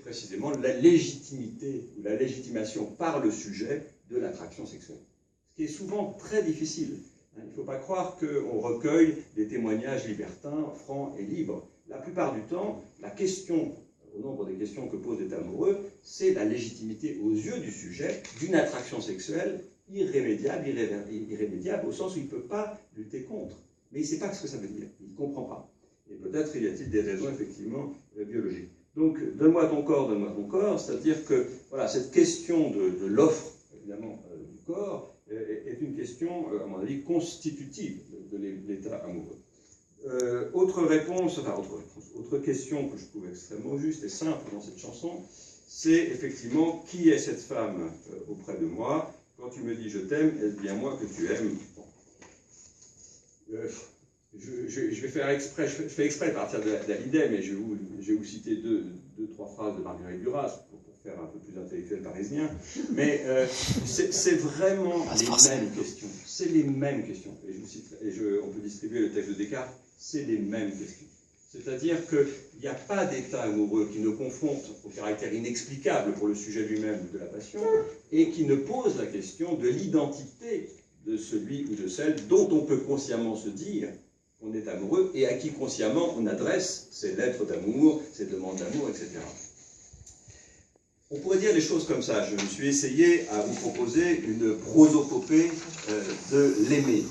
précisément la légitimité ou la légitimation par le sujet de l'attraction sexuelle. Ce qui est souvent très difficile. Il ne faut pas croire qu'on recueille des témoignages libertins, francs et libres. La plupart du temps, la question, au nombre des questions que pose l'état amoureux, c'est la légitimité aux yeux du sujet d'une attraction sexuelle irrémédiable, irrémédiable, au sens où il ne peut pas lutter contre. Mais il ne sait pas ce que ça veut dire, il ne comprend pas. Et peut-être y a-t-il des raisons, effectivement, biologiques. Donc, donne-moi ton corps, c'est-à-dire que voilà, cette question de l'offre, évidemment, du corps, est une question, à mon avis, constitutive de l'état amoureux. Autre question que je trouve extrêmement juste et simple dans cette chanson, c'est effectivement qui est cette femme auprès de moi? Quand tu me dis je t'aime, est-ce bien moi que tu aimes? Bon. Je vais faire exprès, je fais exprès de partir de l'idée, mais je vais vous citer deux, trois phrases de Marguerite Duras pour faire un peu plus intellectuel parisien. Mais c'est vraiment les mêmes questions. C'est les mêmes questions. Et on peut distribuer le texte de Descartes, c'est les mêmes questions. C'est-à-dire qu'il n'y a pas d'état amoureux qui ne confronte au caractère inexplicable pour le sujet lui-même de la passion et qui ne pose la question de l'identité de celui ou de celle dont on peut consciemment se dire qu'on est amoureux et à qui consciemment on adresse ses lettres d'amour, ses demandes d'amour, etc. On pourrait dire des choses comme ça. Je me suis essayé à vous proposer une prosopopée de l'aimé.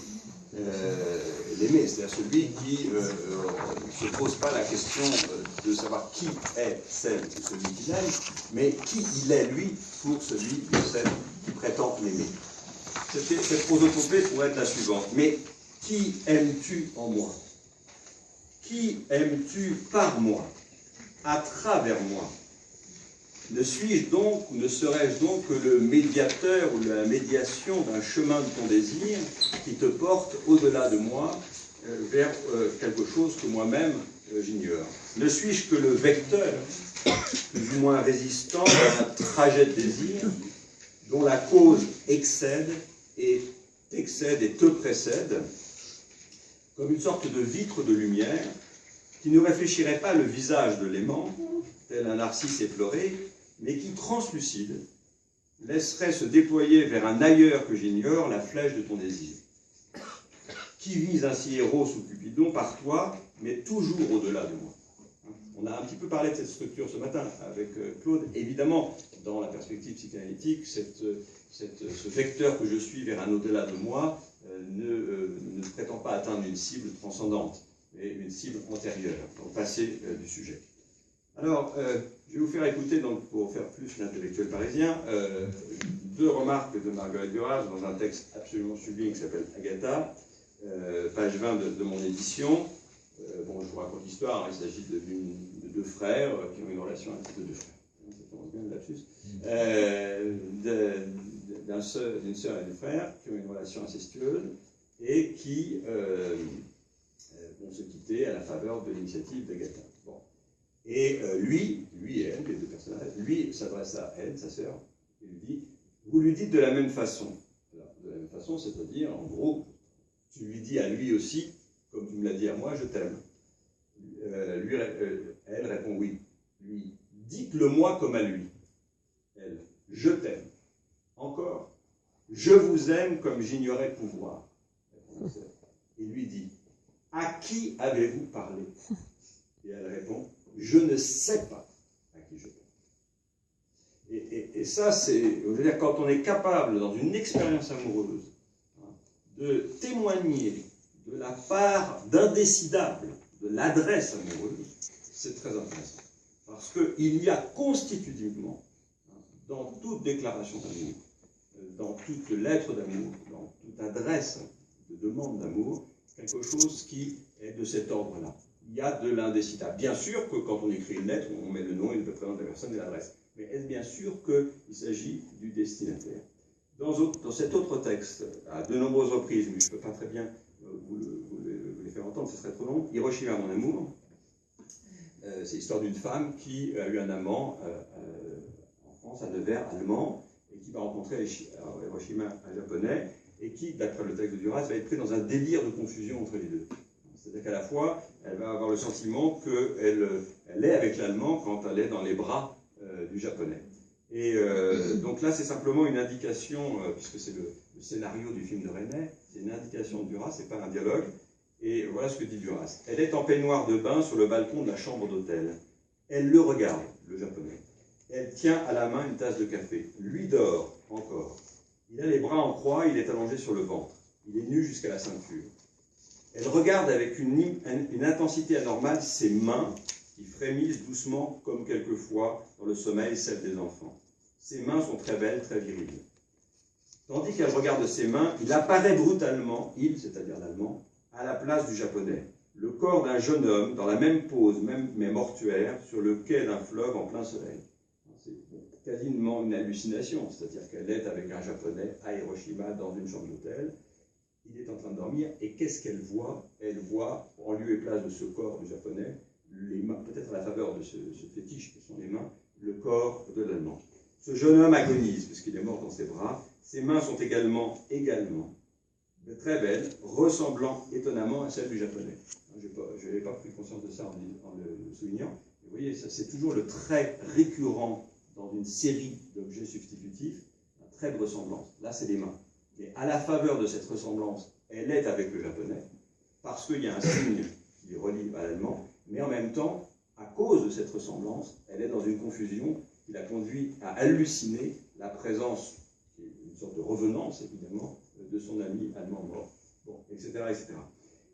L'aimé, c'est-à-dire celui qui ne se pose pas la question de savoir qui est celle ou celui qu'il aime, mais qui il est, lui, pour celui ou celle qui prétend l'aimer. Cette prosopopée pourrait être la suivante. Mais qui aimes-tu en moi? Qui aimes-tu par moi? À travers moi? Ne suis-je donc, ou ne serais-je donc que le médiateur ou la médiation d'un chemin de ton désir qui te porte au-delà de moi vers quelque chose que moi-même j'ignore? Ne suis-je que le vecteur, plus ou moins résistant, d'un trajet de désir dont la cause excède et t'excède et te précède, comme une sorte de vitre de lumière qui ne réfléchirait pas le visage de l'aimant, tel un narcisse effleuré, mais qui, translucide, laisserait se déployer vers un ailleurs que j'ignore la flèche de ton désir. Qui vise ainsi Eros ou Cupidon par toi, mais toujours au-delà de moi. On a un petit peu parlé de cette structure ce matin avec Claude. Évidemment, dans la perspective psychanalytique, ce vecteur que je suis vers un au-delà de moi ne prétend pas atteindre une cible transcendante, mais une cible antérieure, au passé du sujet. Alors, je vais vous faire écouter, donc, pour faire plus l'intellectuel parisien, deux remarques de Marguerite Duras dans un texte absolument sublime qui s'appelle Agatha, page 20 de mon édition. Bon, je vous raconte l'histoire, il s'agit de deux frères qui ont une relation de deux frères. Ça commence bien le lapsus. D'une sœur et d'un frère qui ont une relation incestueuse et qui vont se quitter à la faveur de l'initiative d'Agatha. Bon. Et lui et elle, les deux personnages, lui s'adresse à elle, sa sœur, et lui dit « Vous lui dites de la même façon. » Alors, de la même façon, c'est-à-dire, en gros, tu lui dis à lui aussi, comme tu me l'as dit à moi, je t'aime. Elle répond oui. Lui, dites-le moi comme à lui. Elle, je t'aime. Encore, je vous aime comme j'ignorais pouvoir. Il lui dit, à qui avez-vous parlé? Et elle répond, je ne sais pas à qui je parle. Et ça, c'est, je veux dire, quand on est capable, dans une expérience amoureuse, de témoigner de la part d'indécidable de l'adresse amoureuse, c'est très intéressant. Parce qu'il y a constitutivement, dans toute déclaration d'amour, dans toute lettre d'amour, dans toute adresse de demande d'amour, quelque chose qui est de cet ordre-là. Il y a de l'indécidable. Bien sûr que quand on écrit une lettre, on met le nom et le prénom de la personne et l'adresse. Mais est-ce bien sûr qu'il s'agit du destinataire? Dans cet autre texte, à de nombreuses reprises, mais je ne peux pas très bien vous les faire entendre, ce serait trop long, Hiroshima, mon amour, c'est l'histoire d'une femme qui a eu un amant en France, un Nevers allemand, et qui va rencontrer à Hiroshima un japonais, et qui, d'après le texte de Duras, va être pris dans un délire de confusion entre les deux. C'est-à-dire qu'à la fois, elle va avoir le sentiment qu'elle est avec l'allemand quand elle est dans les bras du japonais. Et donc là, c'est simplement une indication, puisque c'est le scénario du film de René, c'est une indication de Duras, c'est pas un dialogue. Et voilà ce que dit Duras. Elle est en peignoir de bain sur le balcon de la chambre d'hôtel. Elle le regarde, le japonais. Elle tient à la main une tasse de café. Lui dort encore. Il a les bras en croix, il est allongé sur le ventre. Il est nu jusqu'à la ceinture. Elle regarde avec une intensité anormale ses mains qui frémissent doucement comme quelquefois dans le sommeil celles des enfants. Ses mains sont très belles, très viriles. Tandis qu'elle regarde ses mains, il apparaît brutalement, il, c'est-à-dire l'Allemand, à la place du japonais. Le corps d'un jeune homme, dans la même pose, mais mortuaire, sur le quai d'un fleuve en plein soleil. C'est quasiment une hallucination, c'est-à-dire qu'elle est avec un japonais à Hiroshima dans une chambre d'hôtel. Il est en train de dormir, et qu'est-ce qu'elle voit? Elle voit, en lieu et place de ce corps du japonais, les mains, peut-être à la faveur de ce fétiche que sont les mains, le corps de l'Allemand. Ce jeune homme agonise, puisqu'il est mort dans ses bras. Ses mains sont également très belles, ressemblant étonnamment à celles du japonais. Je n'avais pas pris conscience de ça en le soulignant. Vous voyez, c'est toujours le trait récurrent dans une série d'objets substitutifs, un trait de ressemblance. Là, c'est les mains. Et à la faveur de cette ressemblance, elle est avec le japonais, parce qu'il y a un signe qui relie à l'allemand, mais en même temps, à cause de cette ressemblance, elle est dans une confusion qui la conduit à halluciner la présence, qui est une sorte de revenance évidemment, de son ami allemand mort, bon, etc. etc.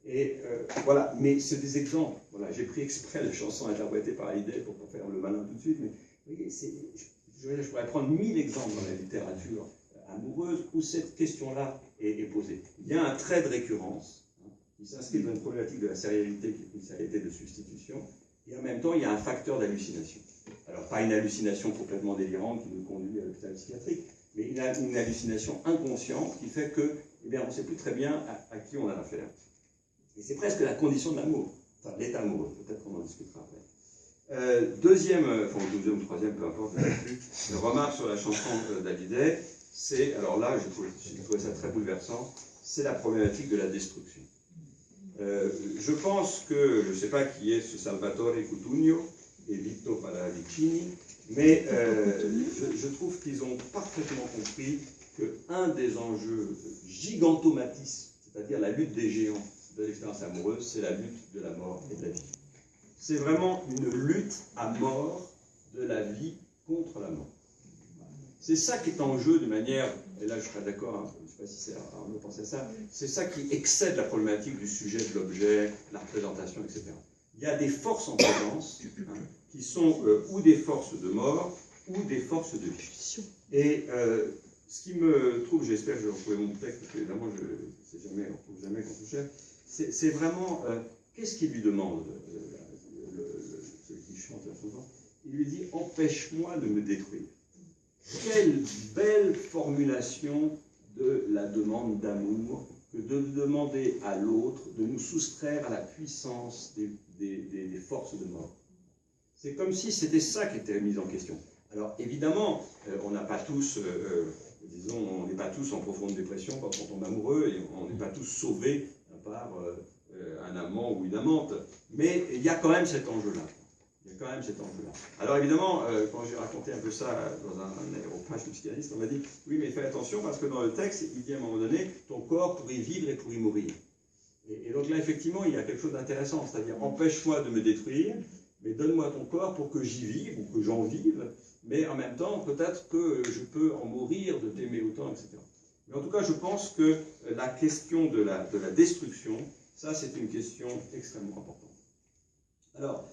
Et voilà, mais c'est des exemples. Voilà, j'ai pris exprès les chansons interprétées par Hallyday pour pas faire le malin tout de suite, mais vous voyez, je pourrais prendre 1000 exemples dans la littérature amoureuse où cette question-là est posée. Il y a un trait de récurrence qui s'inscrit dans une problématique de la sérialité qui est une sérialité de substitution, et en même temps, il y a un facteur d'hallucination. Alors, pas une hallucination complètement délirante qui nous conduit à l'hôpital psychiatrique, mais une hallucination inconsciente qui fait que, eh bien, on ne sait plus très bien à qui on a affaire. Et c'est presque la condition de l'amour, enfin l'état amoureux, peut-être qu'on en discutera après. Deuxième ou troisième, peu importe, remarque sur la chanson d'Hallyday, c'est, alors là, j'ai trouvé ça très bouleversant, c'est la problématique de la destruction. Je pense que, je ne sais pas qui est ce Salvatore Cutugno et Vito Pallavicini, mais je trouve qu'ils ont parfaitement compris qu'un des enjeux gigantomatistes, c'est-à-dire la lutte des géants de l'expérience amoureuse, c'est la lutte de la mort et de la vie. C'est vraiment une lutte à mort de la vie contre la mort. C'est ça qui est en jeu de manière, et là je serais d'accord, hein, je ne sais pas si c'est Arnaud pensait à ça, c'est ça qui excède la problématique du sujet, de l'objet, la représentation, etc. Il y a des forces en présence qui sont ou des forces de mort ou des forces de vie. Et ce qui me trouve, j'espère que je vais retrouver mon texte, parce que évidemment, on ne retrouve jamais quand on cherche, c'est vraiment, qu'est-ce qu'il lui demande, celui qui chante souvent? Il lui dit, empêche-moi de me détruire. Quelle belle formulation de la demande d'amour que de demander à l'autre de nous soustraire à la puissance des forces de mort. C'est comme si c'était ça qui était mis en question. Alors évidemment, on n'a pas tous, disons, on n'est pas tous en profonde dépression quand on tombe amoureux et on n'est pas tous sauvés par un amant ou une amante. Mais il y a quand même cet enjeu-là. Il y a quand même cet enjeu-là. Alors évidemment, quand j'ai raconté un peu ça dans un aéropage de psychanalyste, on m'a dit, oui mais fais attention parce que dans le texte, il dit à un moment donné, ton corps pour y vivre et pour y mourir. Et donc là, effectivement, il y a quelque chose d'intéressant, c'est-à-dire empêche-moi de me détruire, mais donne-moi ton corps pour que j'y vive ou que j'en vive, mais en même temps, peut-être que je peux en mourir de t'aimer autant, etc. Mais en tout cas, je pense que la question de la destruction, ça c'est une question extrêmement importante. Alors,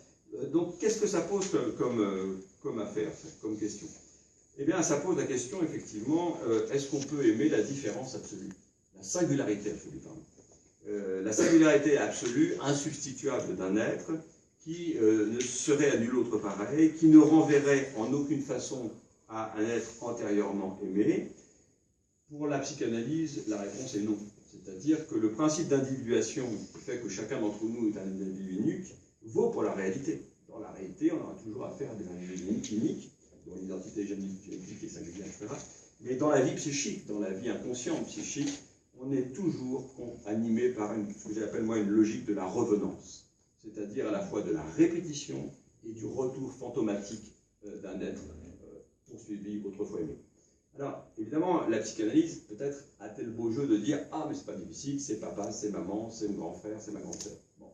donc, qu'est-ce que ça pose comme affaire, comme question? Eh bien, ça pose la question, effectivement, est-ce qu'on peut aimer la différence absolue? La singularité absolue, pardon. La singularité absolue, insubstituable d'un être, qui ne serait à nul autre pareil, qui ne renverrait en aucune façon à un être antérieurement aimé. Pour la psychanalyse, la réponse est non. C'est-à-dire que le principe d'individuation, qui fait que chacun d'entre nous est un individu unique, vaut pour la réalité. Dans la réalité, on aura toujours affaire à des individus uniques, dont l'identité génétique est singulière, etc. Mais dans la vie psychique, dans la vie inconsciente psychique, on est toujours animé par ce que j'appelle moi une logique de la revenance, c'est-à-dire à la fois de la répétition et du retour fantomatique d'un être poursuivi, autrefois aimé. Alors, évidemment, la psychanalyse, peut-être, a-t-elle le beau jeu de dire « Ah, mais c'est pas difficile, c'est papa, c'est maman, c'est mon grand frère, c'est ma grande sœur. » Bon.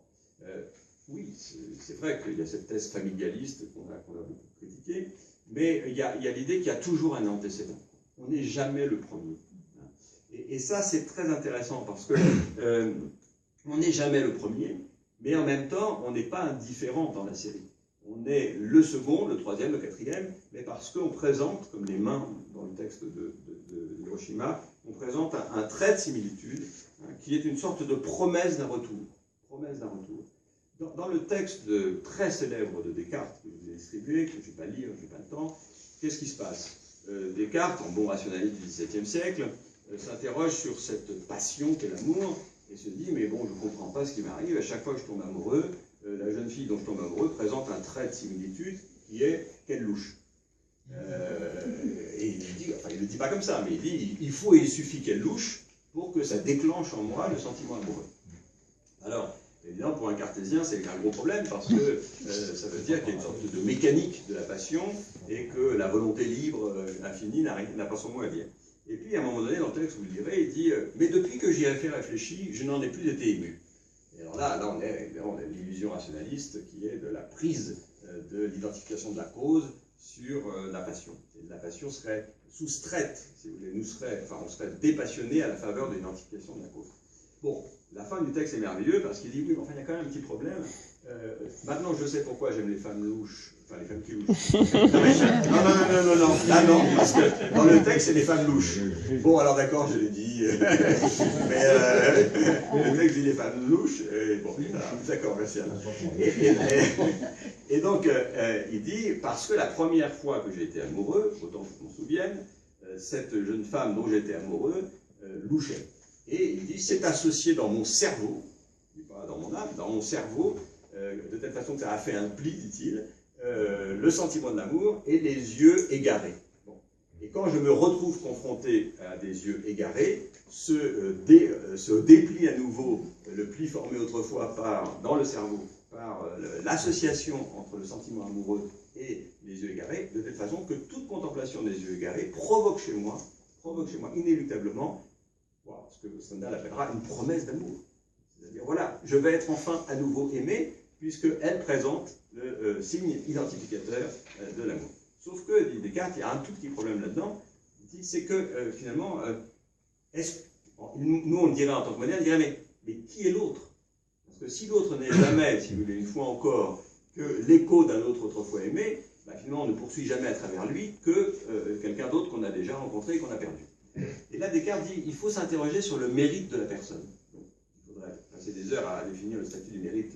Oui, c'est vrai qu'il y a cette thèse familialiste qu'on a beaucoup critiquée, mais il y a l'idée qu'il y a toujours un antécédent. On n'est jamais le premier. Et ça, c'est très intéressant, parce que on n'est jamais le premier, mais en même temps, on n'est pas indifférent dans la série. On est le second, le troisième, le quatrième, mais parce qu'on présente, comme les mains dans le texte de Hiroshima, on présente un trait de similitude qui est une sorte de promesse d'un retour. Promesse d'un retour. Dans le texte très célèbre de Descartes, que je vous ai distribué, que je ne vais pas lire, je n'ai pas le temps, qu'est-ce qui se passe? Descartes, en bon rationaliste du XVIIe siècle, s'interroge sur cette passion qu'est l'amour, et se dit, mais bon, je ne comprends pas ce qui m'arrive, à chaque fois que je tombe amoureux, la jeune fille dont je tombe amoureux présente un trait de similitude qui est quelle louche. Et il dit, enfin il ne le dit pas comme ça, mais il dit il suffit qu'elle louche pour que ça déclenche en moi le sentiment amoureux. Alors, évidemment, pour un cartésien, c'est un gros problème parce que ça veut dire qu'il y a une sorte de mécanique de la passion et que la volonté libre, infinie, n'a pas son mot à dire. Et puis, à un moment donné, dans le texte, vous le direz, il dit « Mais depuis que j'y ai réfléchi, je n'en ai plus été ému. » Et alors là, on est l'illusion rationaliste qui est de la prise de l'identification de la cause sur la passion. Et la passion serait soustraite, si vous voulez, on serait dépassionné à la faveur de l'identification de la cause. Bon, la fin du texte est merveilleux parce qu'il dit « Oui, mais enfin, il y a quand même un petit problème. Maintenant, je sais pourquoi j'aime les femmes louches. » Enfin, les femmes qui louchent. Non. Là, non, parce que dans le texte, c'est les femmes louches. Bon, alors d'accord, je l'ai dit. Mais le texte dit les femmes louches. Bon, d'accord, merci. Et donc, il dit, parce que la première fois que j'ai été amoureux, autant que je m'en souvienne, cette jeune femme dont j'étais amoureux louchait. Et il dit, c'est associé dans mon cerveau, pas dans mon âme, dans mon cerveau, de telle façon que ça a fait un pli, dit-il, le sentiment de l'amour et les yeux égarés. Bon. Et quand je me retrouve confronté à des yeux égarés, se déplie à nouveau le pli formé autrefois dans le cerveau par l'association entre le sentiment amoureux et les yeux égarés, de telle façon que toute contemplation des yeux égarés provoque chez moi inéluctablement ce que Stendhal appellera une promesse d'amour. C'est-à-dire, voilà, je vais être enfin à nouveau aimé, puisqu'elle présente le signe identificateur de l'amour. Sauf que, dit Descartes, il y a un tout petit problème là-dedans, c'est que finalement, nous on le dirait en tant que moderne, on dirait, mais qui est l'autre? Parce que si l'autre n'est jamais, si vous voulez, une fois encore, que l'écho d'un autre autrefois aimé, bah, finalement on ne poursuit jamais à travers lui que quelqu'un d'autre qu'on a déjà rencontré et qu'on a perdu. Et là, Descartes dit, il faut s'interroger sur le mérite de la personne. Donc, il faudrait passer des heures à définir le statut du mérite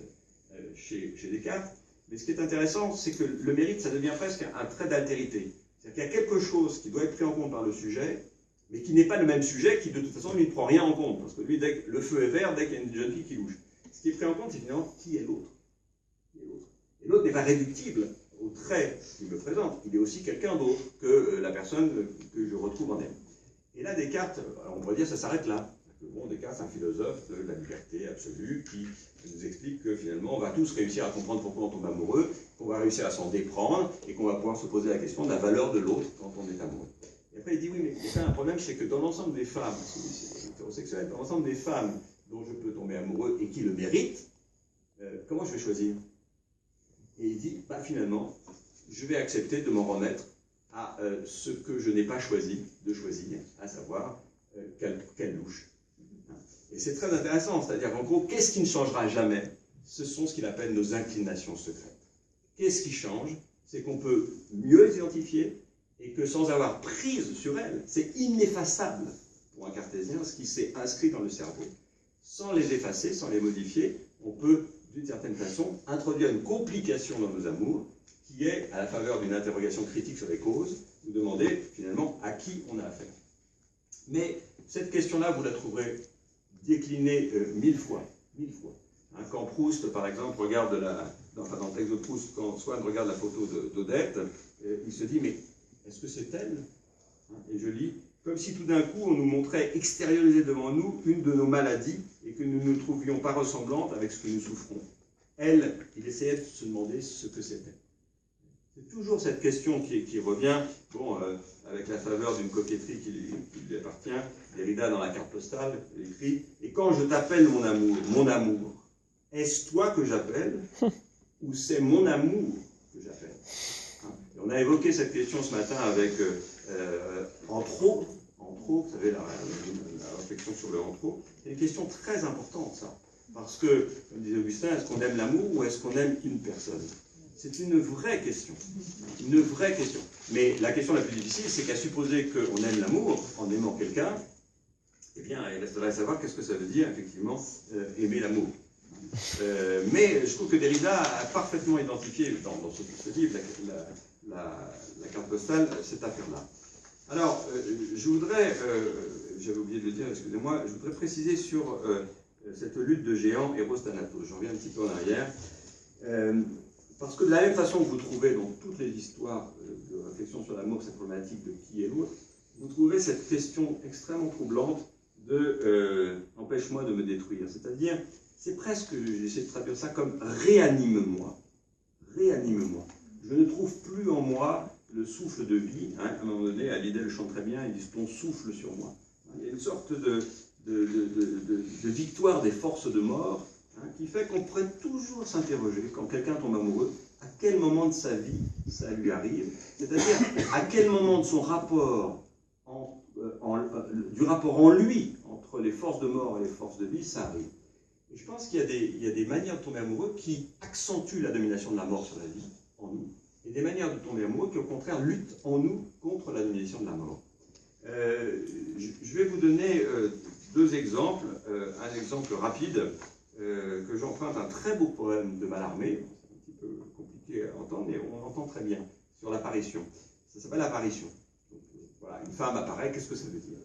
chez Descartes, mais ce qui est intéressant, c'est que le mérite, ça devient presque un trait d'altérité. C'est-à-dire qu'il y a quelque chose qui doit être pris en compte par le sujet, mais qui n'est pas le même sujet, qui de toute façon, lui ne prend rien en compte, parce que lui, dès que le feu est vert, dès qu'il y a une jeune fille qui louche. Ce qui est pris en compte, c'est finalement qui est l'autre. Et l'autre n'est pas réductible au trait qu'il me présente, il est aussi quelqu'un d'autre que la personne que je retrouve en elle. Et là, Descartes, on pourrait dire, ça s'arrête là. Bon, Descartes, c'est un philosophe de la liberté absolue qui nous explique que finalement, on va tous réussir à comprendre pourquoi on tombe amoureux, qu'on va réussir à s'en déprendre et qu'on va pouvoir se poser la question de la valeur de l'autre quand on est amoureux. Et après, il dit, oui, mais il y a un problème, c'est que dans l'ensemble des femmes, c'est hétérosexuel, dans l'ensemble des femmes dont je peux tomber amoureux et qui le méritent, comment je vais choisir? Et il dit, bah, finalement, je vais accepter de m'en remettre à ce que je n'ai pas choisi de choisir, à savoir quelle louche. Et c'est très intéressant, c'est-à-dire qu'en gros, qu'est-ce qui ne changera jamais? Ce sont ce qu'il appelle nos inclinations secrètes. Qu'est-ce qui change? C'est qu'on peut mieux les identifier et que sans avoir prise sur elles, c'est ineffaçable pour un cartésien ce qui s'est inscrit dans le cerveau. Sans les effacer, sans les modifier, on peut, d'une certaine façon, introduire une complication dans nos amours qui est, à la faveur d'une interrogation critique sur les causes, nous demander finalement à qui on a affaire. Mais cette question-là, vous la trouverez déclinée 1000 fois. 1000 fois. Hein, quand Proust, par exemple, regarde dans le texte de Proust, quand Swann regarde la photo d'Odette, il se dit, mais est-ce que c'est elle? Hein, et je lis, comme si tout d'un coup on nous montrait extérioriser devant nous une de nos maladies et que nous ne trouvions pas ressemblante avec ce que nous souffrons. Elle, il essayait de se demander ce que c'était. C'est toujours cette question qui revient, bon, avec la faveur d'une coquetterie qui lui appartient. Derrida, dans la carte postale, écrit « Et quand je t'appelle mon amour, est-ce toi que j'appelle ou c'est mon amour que j'appelle ?» On a évoqué cette question ce matin avec entre autres, vous savez, la réflexion sur le entre autres. C'est une question très importante, ça. Parce que, comme disait Augustin, est-ce qu'on aime l'amour ou est-ce qu'on aime une personne? C'est une vraie question. Une vraie question. Mais la question la plus difficile, c'est qu'à supposer qu'on aime l'amour en aimant quelqu'un, eh bien, il resterait à savoir qu'est-ce que ça veut dire, effectivement, aimer l'amour. Mais je trouve que Derrida a parfaitement identifié dans ce livre, la carte postale, cette affaire-là. Alors, je voudrais, j'avais oublié de le dire, excusez-moi, je voudrais préciser sur cette lutte de géants Eros-Thanatos. Je reviens un petit peu en arrière. Parce que de la même façon que vous trouvez dans toutes les histoires de réflexion sur l'amour, cette problématique de qui est l'autre, vous trouvez cette question extrêmement troublante de empêche-moi de me détruire. C'est-à-dire, c'est presque, j'essaie de traduire ça comme réanime-moi. Réanime-moi. Je ne trouve plus en moi le souffle de vie. Hein. À un moment donné, Hallyday le chante très bien, ils disent ton souffle sur moi. Il y a une sorte de victoire des forces de mort, hein, qui fait qu'on pourrait toujours s'interroger, quand quelqu'un tombe amoureux, à quel moment de sa vie ça lui arrive, c'est-à-dire à quel moment de son rapport, du rapport en lui, entre les forces de mort et les forces de vie, ça arrive. Et je pense qu'il y a des manières de tomber amoureux qui accentuent la domination de la mort sur la vie, en nous, et des manières de tomber amoureux qui, au contraire, luttent en nous contre la domination de la mort. Je vais vous donner deux exemples. Un exemple rapide que j'emprunte un très beau poème de Mallarmé. C'est un petit peu compliqué à entendre, mais on entend très bien, sur l'apparition. Ça s'appelle l'apparition. Voilà, une femme apparaît, qu'est-ce que ça veut dire?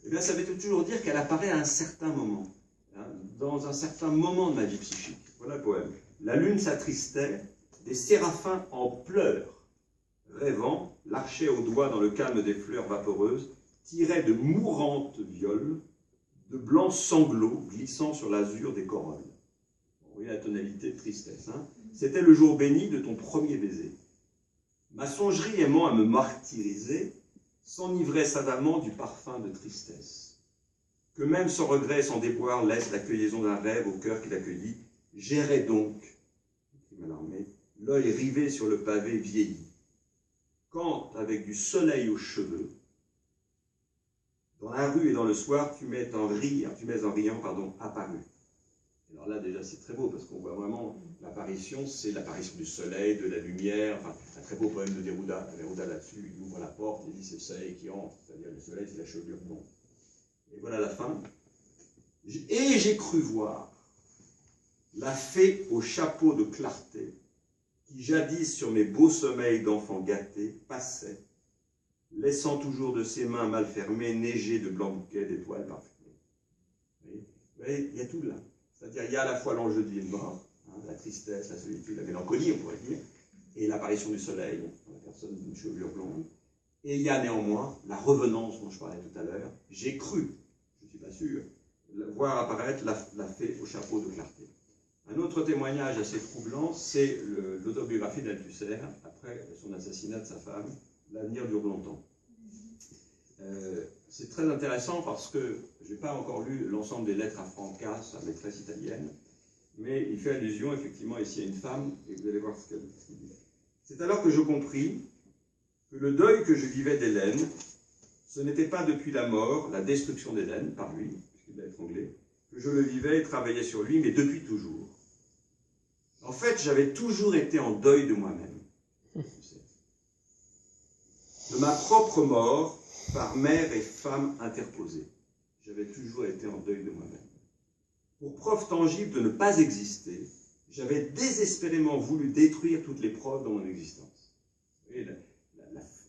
Eh bien, ça veut toujours dire qu'elle apparaît à un certain moment, hein, dans un certain moment de ma vie psychique. Voilà le poème. La lune s'attristait, des séraphins en pleurs, rêvant, l'archet au doigt dans le calme des fleurs vaporeuses, tirait de mourantes violes, de blancs sanglots glissant sur l'azur des corolles. Vous voyez la tonalité de tristesse. Hein. C'était le jour béni de ton premier baiser. Ma songerie aimant à me martyriser, s'enivrait savamment du parfum de tristesse. Que même sans regret, sans déboire, laisse la cueillisaison d'un rêve au cœur qui l'accueillit, j'errais donc, l'œil rivé sur le pavé vieilli. Quand, avec du soleil aux cheveux, dans la rue et dans le soir, tu m'es en riant, apparu. Alors là, déjà, c'est très beau, parce qu'on voit vraiment l'apparition, c'est l'apparition du soleil, de la lumière, enfin, un très beau poème de Neruda. Neruda, là-dessus, il ouvre la porte, il dit c'est le soleil qui entre, c'est-à-dire le soleil, c'est la chevelure blonde. Et voilà la fin. Et j'ai cru voir la fée au chapeau de clarté, qui jadis sur mes beaux sommeils d'enfant gâté passait, laissant toujours de ses mains mal fermées neiger de blancs bouquets d'étoiles parfumées. Vous voyez, il y a tout là. C'est-à-dire, il y a à la fois l'enjeu de vie et de mort, hein, la tristesse, la solitude, la mélancolie, on pourrait dire, et l'apparition du soleil, la personne d'une chevelure blonde. Et il y a néanmoins la revenance dont je parlais tout à l'heure. J'ai cru, je ne suis pas sûr, voir apparaître la fée au chapeau de clarté. Un autre témoignage assez troublant, c'est l'autobiographie d'Althusser, après son assassinat de sa femme, L'avenir dure longtemps. C'est très intéressant parce que je n'ai pas encore lu l'ensemble des lettres à Franca, sa maîtresse italienne, mais il fait allusion effectivement ici à une femme, et vous allez voir ce qu'elle dit. C'est alors que je compris que le deuil que je vivais d'Hélène, ce n'était pas depuis la mort, la destruction d'Hélène, par lui, puisqu'il l'a étranglée, que je le vivais et travaillais sur lui, mais depuis toujours. En fait, j'avais toujours été en deuil de moi-même. De ma propre mort, par mère et femme interposées. J'avais toujours été en deuil de moi-même. Pour preuve tangible de ne pas exister, j'avais désespérément voulu détruire toutes les preuves de mon existence. Et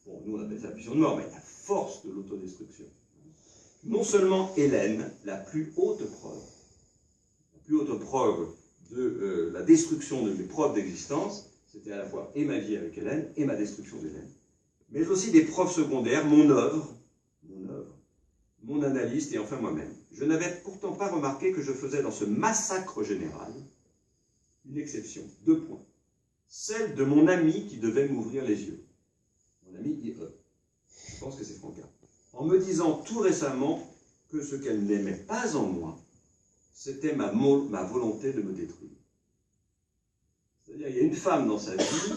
bon, nous on appelle ça la pulsion de mort, mais la force de l'autodestruction. Non seulement Hélène, la plus haute preuve de la destruction de mes preuves d'existence, c'était à la fois et ma vie avec Hélène et ma destruction d'Hélène, mais aussi des preuves secondaires, mon œuvre, mon analyste et enfin moi-même. Je n'avais pourtant pas remarqué que je faisais dans ce massacre général une exception. 2 points. celle de mon ami qui devait m'ouvrir les yeux. Mon ami IE. Je pense que c'est Franca. En me disant tout récemment que ce qu'elle n'aimait pas en moi, c'était ma volonté de me détruire. C'est-à-dire, il y a une femme dans sa vie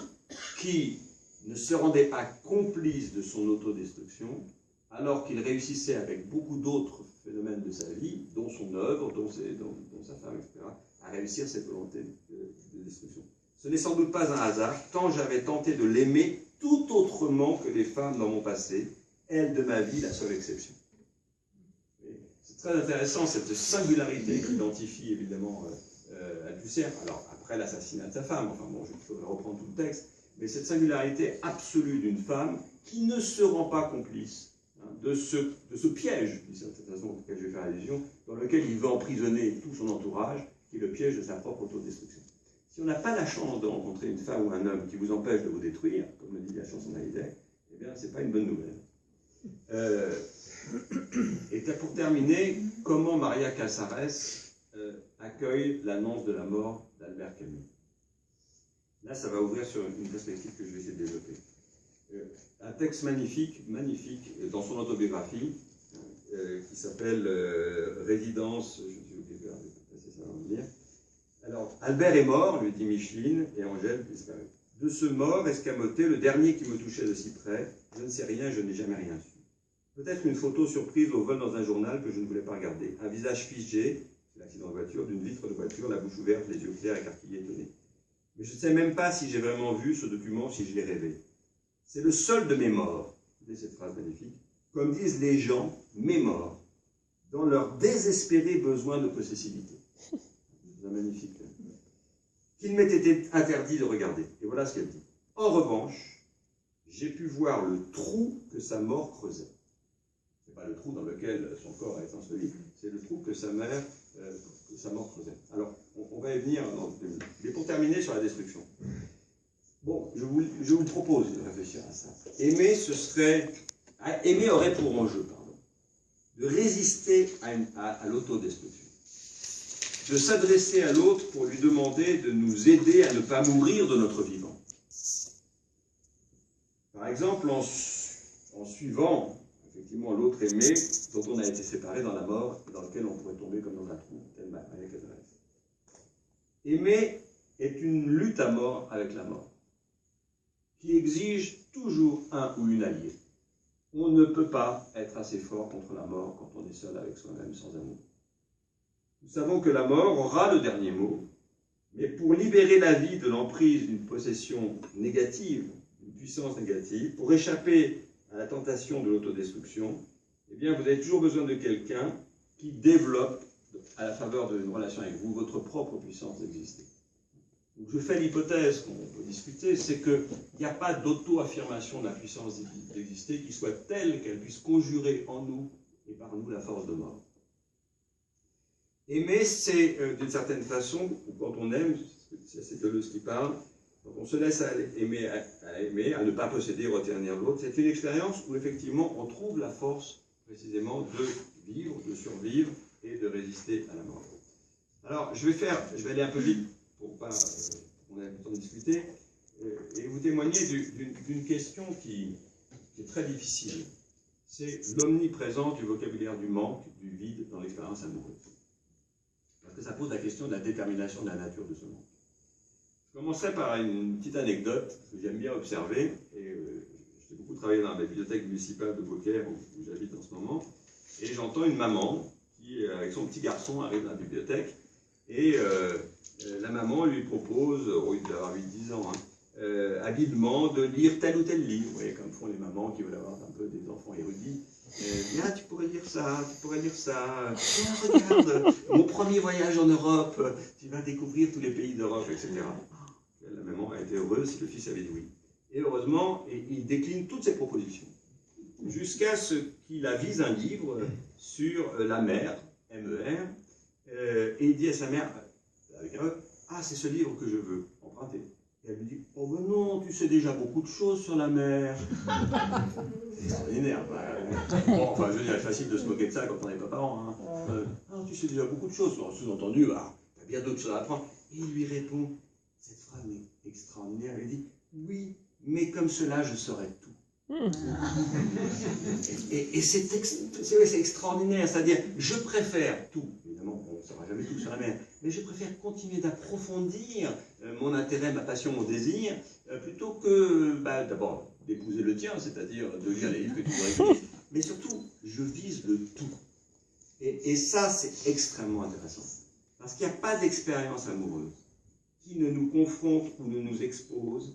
qui ne se rendait pas complice de son autodestruction, alors qu'il réussissait avec beaucoup d'autres phénomènes de sa vie, dont son œuvre, dont sa femme, etc., à réussir cette volonté de destruction. Ce n'est sans doute pas un hasard, tant j'avais tenté de l'aimer tout autrement que les femmes dans mon passé, elle de ma vie, la seule exception. C'est très intéressant cette singularité qu'identifie évidemment Althusser, alors après l'assassinat de sa femme, enfin bon, je vais reprendre tout le texte, mais cette singularité absolue d'une femme qui ne se rend pas complice de ce piège, d'une certaine façon, auquel je vais faire allusion, dans lequel il veut emprisonner tout son entourage, qui est le piège de sa propre autodestruction. Si on n'a pas la chance de rencontrer une femme ou un homme qui vous empêche de vous détruire, comme le dit la chanson d'Hallyday, eh bien, c'est pas une bonne nouvelle. Et pour terminer, comment Maria Casares accueille l'annonce de la mort d'Albert Camus. Là, ça va ouvrir sur une perspective que je vais essayer de développer. Un texte magnifique, dans son autobiographie, qui s'appelle Résidence, je suis obligé de passer ça à dire. Alors, Albert est mort, lui dit Micheline, et Angèle disparu. De ce mort escamoté, le dernier qui me touchait de si près, je ne sais rien, je n'ai jamais rien su. Peut-être une photo surprise au vol dans un journal que je ne voulais pas regarder. Un visage figé, l'accident de voiture, d'une vitre de voiture, la bouche ouverte, les yeux clairs, écarquillés, étonnés. Mais je ne sais même pas si j'ai vraiment vu ce document, si je l'ai rêvé. C'est le seul de mes morts, écoutez cette phrase magnifique, comme disent les gens, mes morts, dans leur désespéré besoin de possessivité. C'est magnifique. Qu'il m'ait été interdit de regarder. Et voilà ce qu'elle dit. En revanche, j'ai pu voir le trou que sa mort creusait. Ce n'est pas le trou dans lequel son corps est enseveli, c'est le trou que sa mort creusait. Alors, on va y venir dans 2 minutes. Mais pour terminer sur la destruction. Bon, je vous propose de réfléchir à ça. Aimer aurait pour enjeu, de résister à l'autodestruction. De s'adresser à l'autre pour lui demander de nous aider à ne pas mourir de notre vivant. Par exemple, en suivant effectivement l'autre aimé dont on a été séparé dans la mort et dans lequel on pourrait tomber comme dans un trou, tel Maria Casares. Aimer est une lutte à mort avec la mort, qui exige toujours un ou une alliée. On ne peut pas être assez fort contre la mort quand on est seul avec soi-même sans amour. Nous savons que la mort aura le dernier mot, mais pour libérer la vie de l'emprise d'une possession négative, d'une puissance négative, pour échapper à la tentation de l'autodestruction, eh bien, vous avez toujours besoin de quelqu'un qui développe, à la faveur d'une relation avec vous, votre propre puissance d'exister. Donc, je fais l'hypothèse qu'on peut discuter, c'est qu'il n'y a pas d'auto-affirmation de la puissance d'exister qui soit telle qu'elle puisse conjurer en nous et par nous la force de mort. Aimer, c'est d'une certaine façon, quand on aime, c'est Deleuze qui parle, quand on se laisse aimer, à ne pas posséder, retenir l'autre, c'est une expérience où effectivement on trouve la force précisément de vivre, de survivre et de résister à la mort. Alors, je vais aller un peu vite pour pas qu'on ait le temps de discuter, et vous témoigner d'une question qui est très difficile. C'est l'omniprésence du vocabulaire du manque, du vide dans l'expérience amoureuse. Parce que ça pose la question de la détermination de la nature de ce manque. Je commencerai par une petite anecdote que j'aime bien observer, et j'ai beaucoup travaillé dans la bibliothèque municipale de Beaucaire, où j'habite en ce moment, et j'entends une maman qui, avec son petit garçon, arrive dans la bibliothèque, et la maman lui propose, il doit avoir 8-10 ans, habilement, de lire tel ou tel livre, vous voyez, comme font les mamans qui veulent avoir un peu des enfants érudits. Bien, tu pourrais lire ça, tu pourrais lire ça. Tiens, regarde, mon premier voyage en Europe, tu vas découvrir tous les pays d'Europe, etc. La maman a été heureuse si le fils avait dit oui. Et heureusement, il décline toutes ses propositions, jusqu'à ce qu'il avise un livre sur la mer, MER, et il dit à sa mère, avec un E, ah, c'est ce livre que je veux emprunter. Et elle lui dit, oh ben non, tu sais déjà beaucoup de choses sur la mer. C'est extraordinaire. Bon, enfin, je veux dire, c'est facile de se moquer de ça quand on n'est pas parent. Ah, tu sais déjà beaucoup de choses. Sous-entendu, tu as bien d'autres choses à apprendre. Et il lui répond cette phrase extraordinaire. Elle dit, oui, mais comme cela, je saurais tout. Et c'est extraordinaire, c'est-à-dire, je préfère tout, évidemment, on ne saura jamais tout sur la mer, mais je préfère continuer d'approfondir mon intérêt, ma passion, mon désir, plutôt que, d'abord, d'épouser le tien, c'est-à-dire de lire les livres que tu voudrais écrire, mais surtout, je vise le tout. Et ça, c'est extrêmement intéressant, parce qu'il n'y a pas d'expérience amoureuse qui ne nous confronte ou ne nous expose,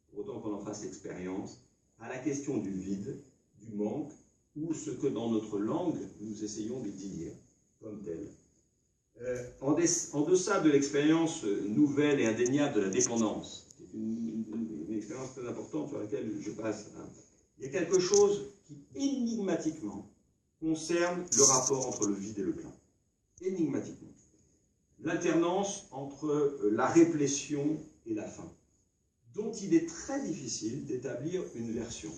pour autant qu'on en fasse l'expérience, à la question du vide, du manque, ou ce que dans notre langue, nous essayons de dire comme tel. En deçà de l'expérience nouvelle et indéniable de la dépendance, une expérience très importante sur laquelle je passe, il y a quelque chose qui, énigmatiquement, concerne le rapport entre le vide et le plein. Énigmatiquement. L'alternance entre la réplétion et la fin, dont il est très difficile d'établir une version.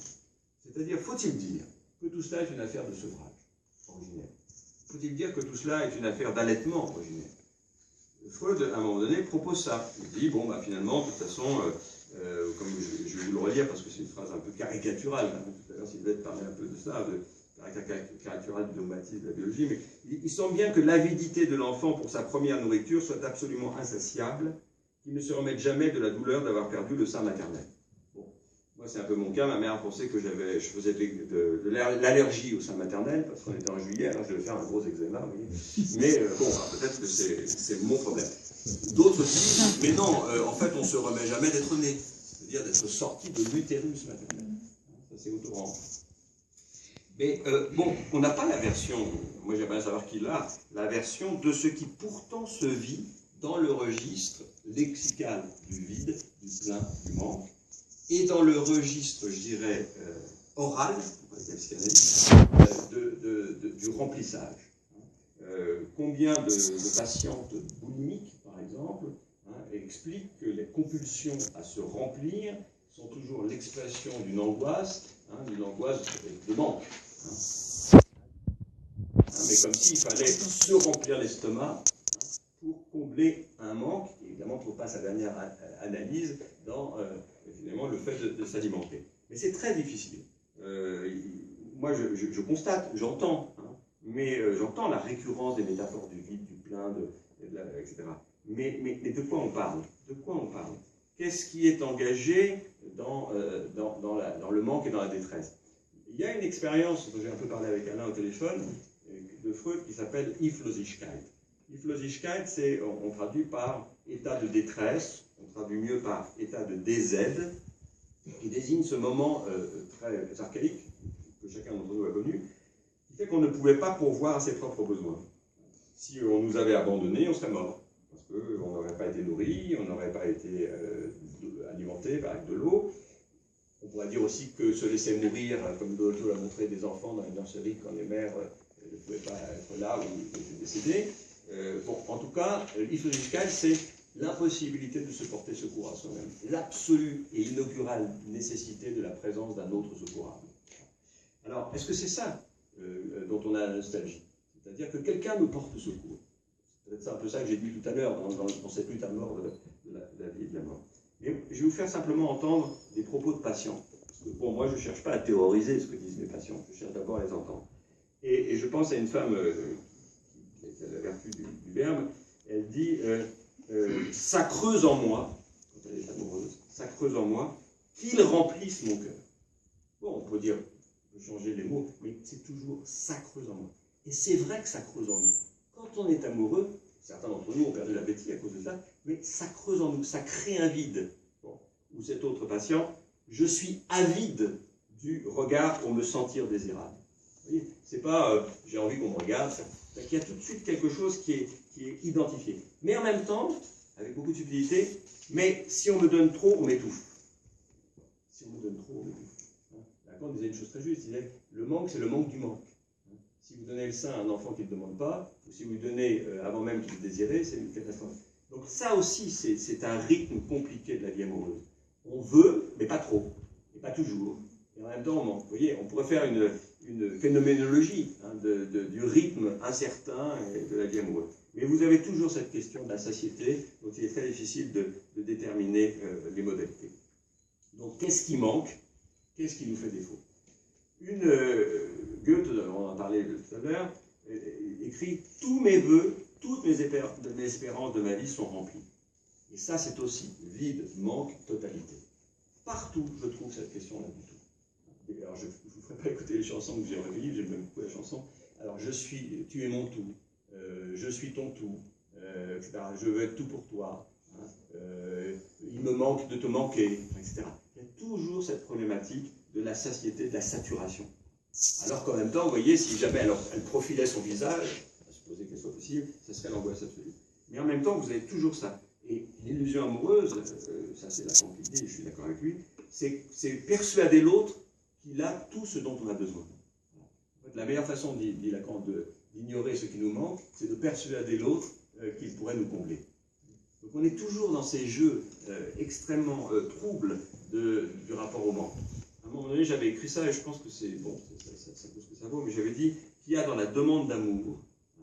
C'est-à-dire, faut-il dire que tout cela est une affaire de sevrage originel? Faut-il dire que tout cela est une affaire d'allaitement originel? Freud, à un moment donné, propose ça. Il dit, bon, finalement, de toute façon, comme je vais vous le relire parce que c'est une phrase un peu caricaturale, tout à l'heure Sylvette parlait un peu de ça, de caricatural du dogmatisme de la biologie, mais il semble bien que l'avidité de l'enfant pour sa première nourriture soit absolument insatiable, qu'il ne se remette jamais de la douleur d'avoir perdu le sein maternel. Bon, moi c'est un peu mon cas, ma mère pensait que je faisais de l'allergie au sein maternel, parce qu'on était en juillet, alors je devais faire un gros eczéma, vous voyez. Mais peut-être que c'est mon problème. D'autres disent, mais non, en fait on ne se remet jamais d'être né, c'est-à-dire d'être sorti de l'utérus maternel. Ça c'est autorant. Mais on n'a pas la version, moi j'aimerais bien savoir qui l'a, la version de ce qui pourtant se vit dans le registre lexical du vide, du plein, du manque, et dans le registre, je dirais, oral, du remplissage. Combien de patientes boulimiques, par exemple, expliquent que les compulsions à se remplir sont toujours l'expression d'une angoisse de manque. Mais comme s'il fallait se remplir l'estomac pour combler un manque, et évidemment, il ne faut pas sa dernière analyse dans finalement, le fait de s'alimenter. Mais c'est très difficile. Moi, je constate, j'entends, mais j'entends la récurrence des métaphores du vide, du plein, etc. Mais de quoi on parle? De quoi on parle? Qu'est-ce qui est engagé dans le manque et dans la détresse? Il y a une expérience dont j'ai un peu parlé avec Alain au téléphone, de Freud, qui s'appelle Hilflosigkeit. Hilflosigkeit, on traduit par état de détresse, on traduit mieux par état de désaide, qui désigne ce moment très archaïque, que chacun d'entre nous a connu, qui fait qu'on ne pouvait pas pourvoir à ses propres besoins. Si on nous avait abandonnés, on serait mort, parce qu'on n'aurait pas été nourri, on n'aurait pas été alimenté avec de l'eau. On pourrait dire aussi que se laisser mourir, comme Dolto l'a montré, des enfants dans les nurseries quand les mères ne pouvaient pas être là ou étaient décédées. En tout cas, l'Hilflosigkeit, c'est l'impossibilité de se porter secours à soi-même, l'absolue et inaugurale nécessité de la présence d'un autre secourable. Alors, est-ce que c'est ça dont on a la nostalgie? C'est-à-dire que quelqu'un nous porte secours. C'est peut-être un peu ça que j'ai dit tout à l'heure dans cette lutte à mort de la vie et de la mort. Mais je vais vous faire simplement entendre des propos de patients. Parce que, bon, moi, je ne cherche pas à théoriser ce que disent mes patients, je cherche d'abord à les entendre. Et je pense à une femme qui a la vertu du verbe, elle dit ça creuse en moi, quand elle est amoureuse, ça creuse en moi, qu'il remplisse mon cœur. Bon, on peut dire, on peut changer les mots, mais c'est toujours ça creuse en moi. Et c'est vrai que ça creuse en nous. Quand on est amoureux, certains d'entre nous ont perdu l'appétit à cause de ça, mais ça creuse en nous, ça crée un vide. Bon. Ou cet autre patient, je suis avide du regard pour me sentir désirable. Vous voyez, c'est pas j'ai envie qu'on me regarde, il y a tout de suite quelque chose qui est identifié. Mais en même temps, avec beaucoup de subtilité, mais si on me donne trop, on m'étouffe. Si on me donne trop, on m'étouffe. Lacan disait une chose très juste, il disait le manque, c'est le manque du manque. Si vous donnez le sein à un enfant qui ne le demande pas, ou si vous le donnez avant même qu'il le désirait, c'est une catastrophe. Donc ça aussi, c'est un rythme compliqué de la vie amoureuse. On veut, mais pas trop, et pas toujours. Et en même temps, on manque. Vous voyez, on pourrait faire une phénoménologie du rythme incertain et de la vie amoureuse. Mais vous avez toujours cette question de la satiété, dont il est très difficile de de déterminer les modalités. Donc, qu'est-ce qui manque? Qu'est-ce qui nous fait défaut? Goethe, on en parlait tout à l'heure, écrit « Tous mes vœux, toutes mes espérances de ma vie sont remplies ». Et ça, c'est aussi vide, manque, totalité. Partout, je trouve cette question-là du tout. Alors, je ne vous ferai pas écouter les chansons que j'ai recueillies, j'aime même beaucoup la chanson. Alors, tu es mon tout, je suis ton tout, etc. Je veux être tout pour toi, hein, il me manque de te manquer, etc. Il y a toujours cette problématique de la satiété, de la saturation. Alors qu'en même temps, vous voyez, si jamais elle profilait son visage, à supposer qu'elle soit possible, ce serait l'angoisse absolue. Mais en même temps, vous avez toujours ça. Et l'illusion amoureuse, ça c'est Lacan qui le dit, je suis d'accord avec lui, c'est persuader l'autre qu'il a tout ce dont on a besoin. En fait, la meilleure façon, dit Lacan, d'ignorer ce qui nous manque, c'est de persuader l'autre qu'il pourrait nous combler. Donc on est toujours dans ces jeux extrêmement troubles du rapport au manque. À un moment donné, j'avais écrit ça, et je pense que c'est bon, ça vaut ce que ça vaut, mais j'avais dit qu'il y a dans la demande d'amour,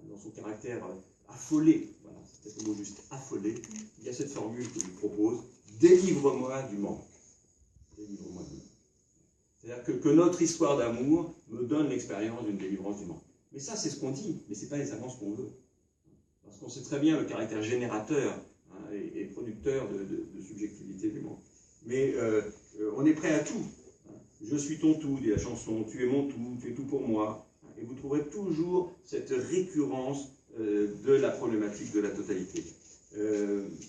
dans son caractère affolé, voilà, c'était le mot juste, affolé, il y a cette formule que je vous propose, délivre-moi du manque. Délivre-moi du manque. C'est-à-dire que notre histoire d'amour me donne l'expérience d'une délivrance du manque. Mais ça, c'est ce qu'on dit, mais ce n'est pas nécessairement ce qu'on veut. Parce qu'on sait très bien le caractère générateur et producteur de subjectivité du manque. Mais on est prêt à tout. Je suis ton tout, dit la chanson, tu es mon tout, tu es tout pour moi. Et vous trouverez toujours cette récurrence de la problématique de la totalité.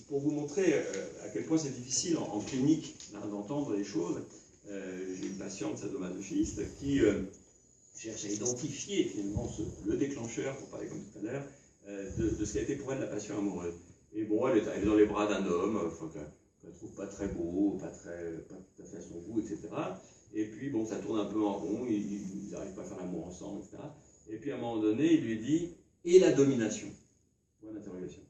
Pour vous montrer à quel point c'est difficile en clinique d'entendre les choses, j'ai une patiente sadomasochiste qui cherche à identifier finalement le déclencheur, pour parler comme tout à l'heure, de ce qui a été pour elle la passion amoureuse. Et bon, elle est dans les bras d'un homme, enfin, qu'elle ne trouve pas très beau, pas tout à fait à son goût, etc. Et puis, bon, ça tourne un peu en rond, ils n'arrivent pas à faire l'amour ensemble, etc. Et puis, à un moment donné, il lui dit « Et la domination ?» Point d'interrogation.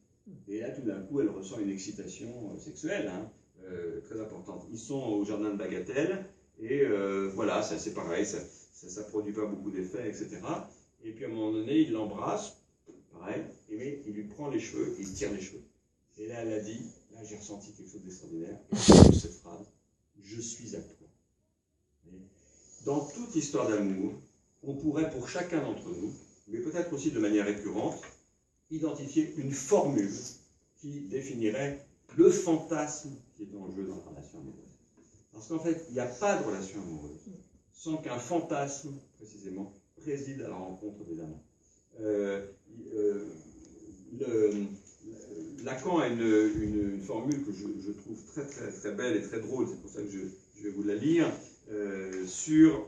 Et là, tout d'un coup, elle ressent une excitation sexuelle, hein, très importante. Ils sont au jardin de Bagatelle, et voilà, c'est pareil, ça ne produit pas beaucoup d'effets, etc. Et puis, à un moment donné, il l'embrasse, pareil, mais il lui prend les cheveux, il tire les cheveux. Et là, elle a dit, là, j'ai ressenti quelque chose d'extraordinaire, et cette phrase, « Je suis à toi ». Dans toute histoire d'amour, on pourrait pour chacun d'entre nous, mais peut-être aussi de manière récurrente, identifier une formule qui définirait le fantasme qui est en jeu dans la relation amoureuse. Parce qu'en fait, il n'y a pas de relation amoureuse sans qu'un fantasme, précisément, préside à la rencontre des amants. Lacan a une formule que je trouve très, très, très belle et très drôle, c'est pour ça que je vais vous la lire, sur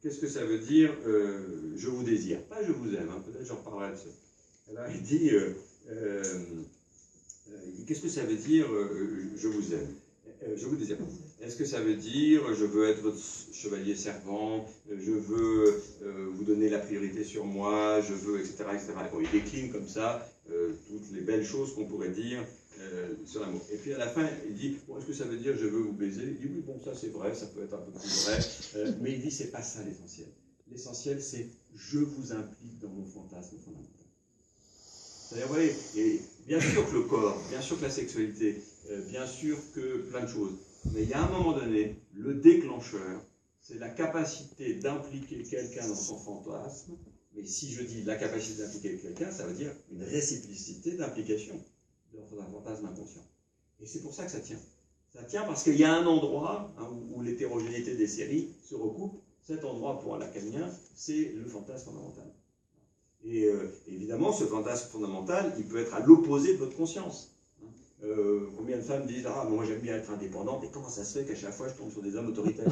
qu'est-ce que ça veut dire je vous désire. Pas je vous aime, hein, peut-être j'en reparlerai de ça. Alors il dit qu'est-ce que ça veut dire je vous aime, je vous désire. Est-ce que ça veut dire je veux être votre chevalier servant, je veux vous donner la priorité sur moi, je veux, etc. etc. Bon, il décline comme ça toutes les belles choses qu'on pourrait dire sur l'amour. Et puis à la fin, il dit bon, est-ce que ça veut dire je veux vous baiser? Il dit oui, bon, ça c'est vrai, ça peut être un peu plus vrai, mais il dit c'est pas ça l'essentiel. L'essentiel c'est je vous implique dans mon fantasme fondamental. C'est-à-dire, vous voyez, et bien sûr que le corps, bien sûr que la sexualité, bien sûr que plein de choses, mais il y a un moment donné, le déclencheur, c'est la capacité d'impliquer quelqu'un dans son fantasme. Mais si je dis la capacité d'impliquer quelqu'un, ça veut dire une réciprocité d'implication dans un fantasme inconscient. Et c'est pour ça que ça tient. Ça tient parce qu'il y a un endroit hein, où l'hétérogénéité des séries se recoupe. Cet endroit, pour un lacanien, c'est le fantasme fondamental. Et évidemment, ce fantasme fondamental, il peut être à l'opposé de votre conscience. Combien de femmes disent « Ah, moi j'aime bien être indépendante, et comment ça se fait qu'à chaque fois je tombe sur des hommes autoritaires ?»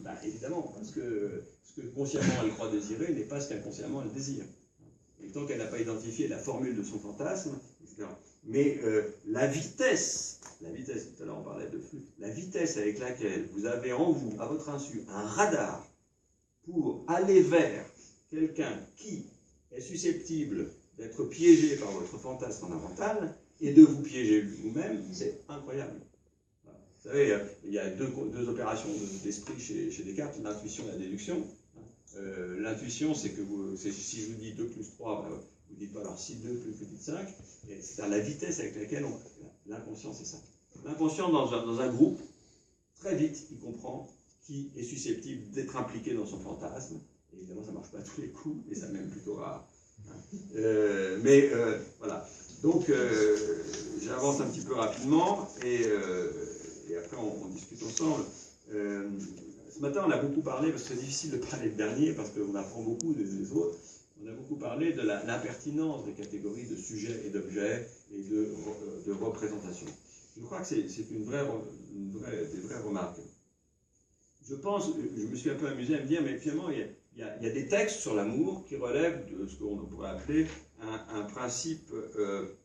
Ben, évidemment, parce que ce que consciemment elle croit désirer n'est pas ce qu'inconsciemment elle désire. Et tant qu'elle n'a pas identifié la formule de son fantasme, etc. Mais la vitesse, tout à l'heure on parlait de flux, la vitesse avec laquelle vous avez en vous, à votre insu, un radar pour aller vers quelqu'un qui est susceptible d'être piégé par votre fantasme fondamental et de vous piéger vous-même, c'est incroyable. Voilà. Vous savez, il y a deux opérations d'esprit chez Descartes, l'intuition et la déduction. L'intuition, c'est que si je vous dis 2 plus 3, ben, vous ne dites pas alors si 2 plus vous dites 5, c'est-à-dire la vitesse avec laquelle l'inconscient, c'est ça. L'inconscient, dans un groupe, très vite, il comprend qui est susceptible d'être impliqué dans son fantasme. Et évidemment, ça ne marche pas à tous les coups, et ça même plutôt rare. Voilà. Donc, j'avance un petit peu rapidement, et après, on discute ensemble. Ce matin, on a beaucoup parlé, parce que c'est difficile de parler de dernier, parce qu'on apprend beaucoup des autres. On a beaucoup parlé de l'impertinence des catégories de sujets et d'objets et de représentation. Je crois que c'est des vraies remarques. Je pense, je me suis un peu amusé à me dire, mais finalement, il y a des textes sur l'amour qui relèvent de ce qu'on pourrait appeler un principe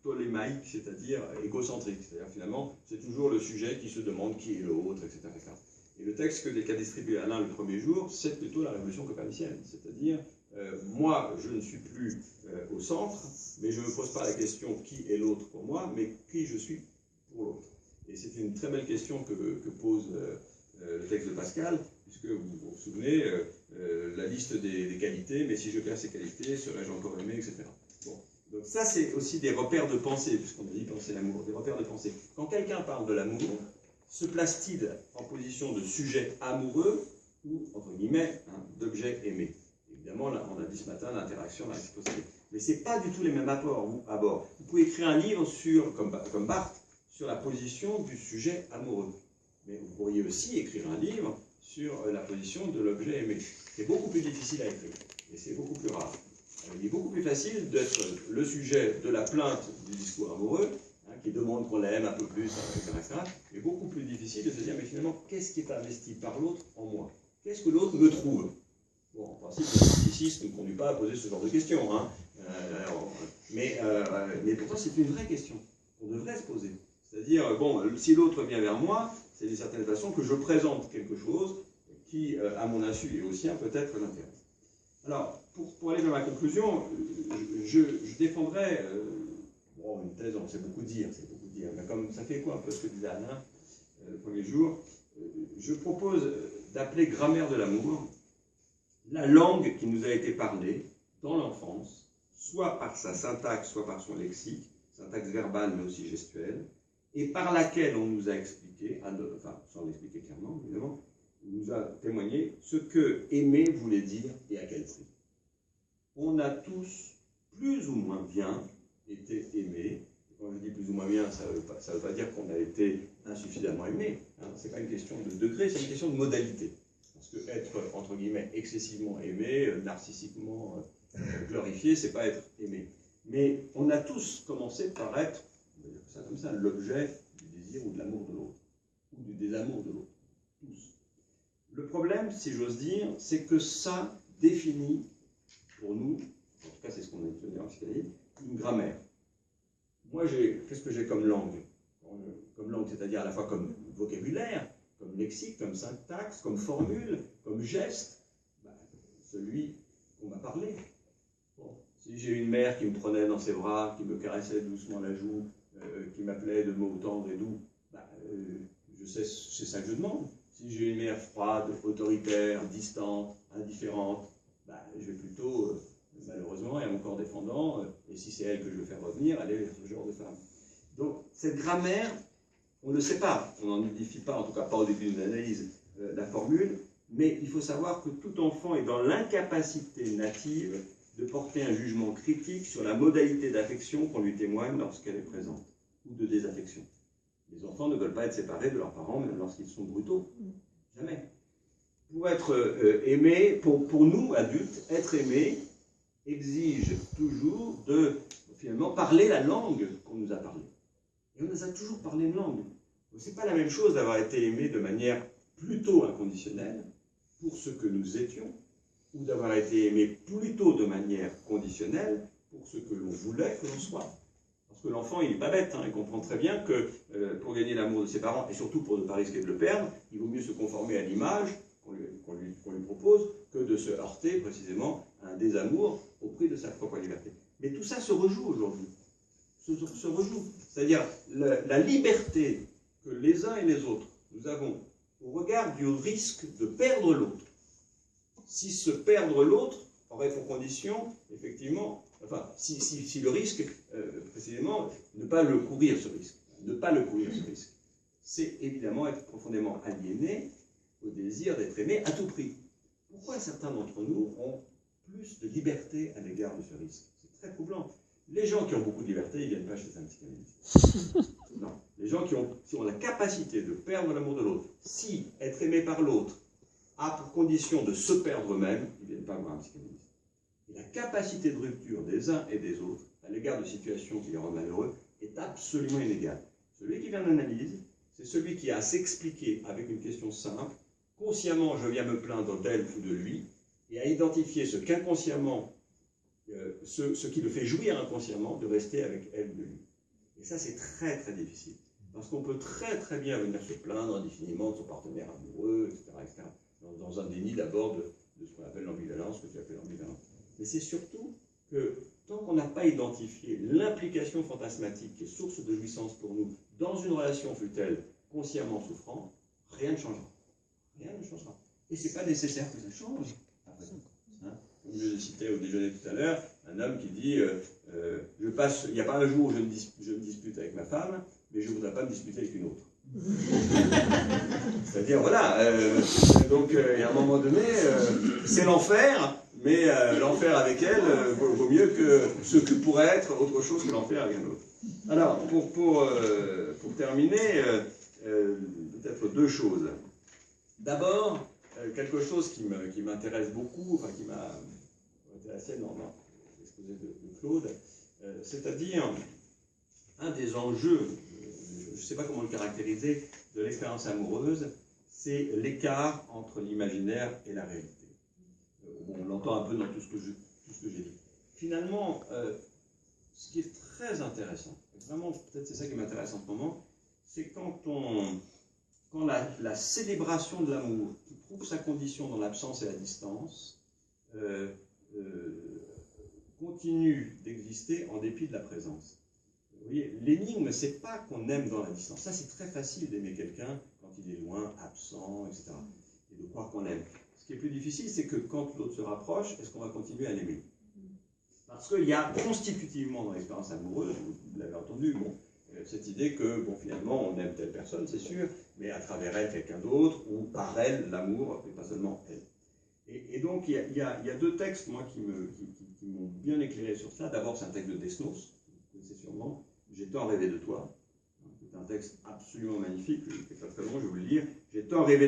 ptolémaïque, c'est-à-dire égocentrique. C'est-à-dire finalement, c'est toujours le sujet qui se demande qui est l'autre, etc., etc. Et le texte qu'a distribué Alain le premier jour, c'est plutôt la révolution copernicienne. C'est-à-dire, moi, je ne suis plus au centre, mais je ne me pose pas la question qui est l'autre pour moi, mais qui je suis pour l'autre. Et c'est une très belle question que pose le texte de Pascal, puisque vous vous souvenez, la liste des qualités, mais si je perds ces qualités, serais-je encore aimé, etc. Bon. Donc ça, c'est aussi des repères de pensée, puisqu'on a dit penser l'amour, des repères de pensée. Quand quelqu'un parle de l'amour, se place-t-il en position de sujet amoureux ou, entre guillemets, d'objet aimé? Évidemment, là, on a dit ce matin l'interaction, la réciprocité. Mais ce n'est pas du tout les mêmes abords. Vous pouvez écrire un livre comme Barthes sur la position du sujet amoureux. Mais vous pourriez aussi écrire un livre sur la position de l'objet aimé. C'est beaucoup plus difficile à écrire, et c'est beaucoup plus rare. Il est beaucoup plus facile d'être le sujet de la plainte du discours amoureux, qui demande qu'on l'aime un peu plus, etc. Mais beaucoup plus difficile de se dire, mais finalement, qu'est-ce qui est investi par l'autre en moi? Qu'est-ce que l'autre me trouve? Bon, en principe, le scepticisme ne conduit pas à poser ce genre de questions. Mais pourtant, c'est une vraie question qu'on devrait se poser. C'est-à-dire, bon, si l'autre vient vers moi, c'est d'une certaine façon que je présente quelque chose qui, à mon insu et au sien, peut-être l'intéresse. Alors, pour aller vers ma conclusion, je défendrai une thèse, c'est beaucoup dire, mais comme ça fait quoi un peu ce que disait Alain le premier jour, je propose d'appeler grammaire de l'amour la langue qui nous a été parlée dans l'enfance, soit par sa syntaxe, soit par son lexique, syntaxe verbale mais aussi gestuelle, et par laquelle on nous a expliqué, enfin sans l'expliquer clairement évidemment, on nous a témoigné ce que aimer voulait dire et à quel prix. On a tous plus ou moins bien été aimés. Quand je dis plus ou moins bien, ça ne veut pas dire qu'on a été insuffisamment aimé. Ce n'est pas une question de degré, c'est une question de modalité. Parce que être, entre guillemets, excessivement aimé, narcissiquement glorifié, c'est pas être aimé. Mais on a tous commencé par être, on va dire ça comme ça, l'objet du désir ou de l'amour de l'autre, ou du désamour de l'autre. Tous. Le problème, si j'ose dire, c'est que ça définit pour nous, en tout cas c'est ce qu'on a étudié en psychanalyse, une grammaire. Moi, qu'est-ce que j'ai comme langue? Comme langue, c'est-à-dire à la fois comme vocabulaire, comme lexique, comme syntaxe, comme formule, comme geste, celui qu'on m'a parlé. Bon. Si j'ai une mère qui me prenait dans ses bras, qui me caressait doucement la joue, qui m'appelait de mots tendres et doux, je sais, c'est ça que je demande. Si j'ai une mère froide, autoritaire, distante, indifférente, je vais plutôt, malheureusement, et à mon corps défendant, et si c'est elle que je veux faire revenir, aller vers ce genre de femme. Donc, cette grammaire, on ne sait pas, on n'en modifie pas, en tout cas pas au début d'une analyse, la formule, mais il faut savoir que tout enfant est dans l'incapacité native de porter un jugement critique sur la modalité d'affection qu'on lui témoigne lorsqu'elle est présente, ou de désaffection. Les enfants ne veulent pas être séparés de leurs parents, même lorsqu'ils sont brutaux. Jamais. Pour être aimé, pour nous, adultes, être aimé exige toujours de, finalement, parler la langue qu'on nous a parlé. Et on nous a toujours parlé une langue. Ce n'est pas la même chose d'avoir été aimé de manière plutôt inconditionnelle, pour ce que nous étions, ou d'avoir été aimé plutôt de manière conditionnelle, pour ce que l'on voulait que l'on soit. Parce que l'enfant, il n'est pas bête, il comprend très bien que pour gagner l'amour de ses parents, et surtout pour ne pas risquer de le perdre, il vaut mieux se conformer à l'image qu'on lui propose, que de se heurter précisément à un désamour au prix de sa propre liberté. Mais tout ça se rejoue aujourd'hui. Se rejoue. C'est-à-dire la liberté que les uns et les autres, nous avons au regard du risque de perdre l'autre. Si se perdre l'autre aurait pour condition, effectivement, enfin, si le risque, précisément, ne pas le courir ce risque. Ne pas le courir ce risque. c'est évidemment être profondément aliéné au désir d'être aimé à tout prix. Pourquoi certains d'entre nous ont plus de liberté à l'égard de ce risque? C'est très troublant. Les gens qui ont beaucoup de liberté, ils ne viennent pas chez un psychanalyste. Non. Les gens qui ont la capacité de perdre l'amour de l'autre, si être aimé par l'autre a pour condition de se perdre eux-mêmes, ils ne viennent pas voir un psychanalyste. Et la capacité de rupture des uns et des autres à l'égard de situations qui les rendent malheureux est absolument inégale. Celui qui vient d'analyse, c'est celui qui a à s'expliquer avec une question simple. Consciemment, je viens me plaindre d'elle ou de lui, et à identifier ce qu'inconsciemment, ce qui le fait jouir inconsciemment de rester avec elle ou de lui. Et ça, c'est très très difficile. Parce qu'on peut très très bien venir se plaindre indéfiniment de son partenaire amoureux, etc. Dans un déni d'abord de ce qu'on appelle l'ambivalence, que tu appelles l'ambivalence. Mais c'est surtout que tant qu'on n'a pas identifié l'implication fantasmatique qui est source de jouissance pour nous dans une relation, fût-elle consciemment souffrante, rien ne changera. Rien ne changera. Et ce n'est pas nécessaire que ça change. Après tout. Hein, comme je le citais au déjeuner tout à l'heure, un homme qui dit il n'y a pas un jour où je me dispute avec ma femme, mais je ne voudrais pas me disputer avec une autre. C'est-à-dire, voilà, donc il y a un moment donné, c'est l'enfer, mais l'enfer avec elle vaut mieux que ce que pourrait être autre chose que l'enfer avec un autre. Alors, pour terminer, peut-être deux choses. D'abord, quelque chose qui m'intéresse beaucoup, enfin qui m'a intéressé dans l'exposé de Claude, c'est-à-dire un des enjeux, je ne sais pas comment le caractériser, de l'expérience amoureuse, c'est l'écart entre l'imaginaire et la réalité. On l'entend un peu dans tout ce que j'ai dit. Finalement, ce qui est très intéressant, vraiment peut-être c'est ça qui m'intéresse en ce moment, c'est quand la célébration de l'amour, qui trouve sa condition dans l'absence et la distance, continue d'exister en dépit de la présence. Vous voyez, l'énigme, c'est pas qu'on aime dans la distance. Ça, c'est très facile d'aimer quelqu'un quand il est loin, absent, etc. Et de croire qu'on aime. Ce qui est plus difficile, c'est que quand l'autre se rapproche, est-ce qu'on va continuer à l'aimer? Parce qu'il y a constitutivement dans l'expérience amoureuse, vous l'avez entendu, cette idée que, finalement, on aime telle personne, c'est sûr, mais à travers elle, quelqu'un d'autre, ou par elle, l'amour, et pas seulement elle. Et donc, il y a deux textes, moi, qui m'ont bien éclairé sur ça. D'abord, c'est un texte de Desnos, vous connaissez sûrement, « J'ai tant rêvé de toi ». C'est un texte absolument magnifique, qui n'est pas très long, je vais vous le lire. « J'ai tant rêvé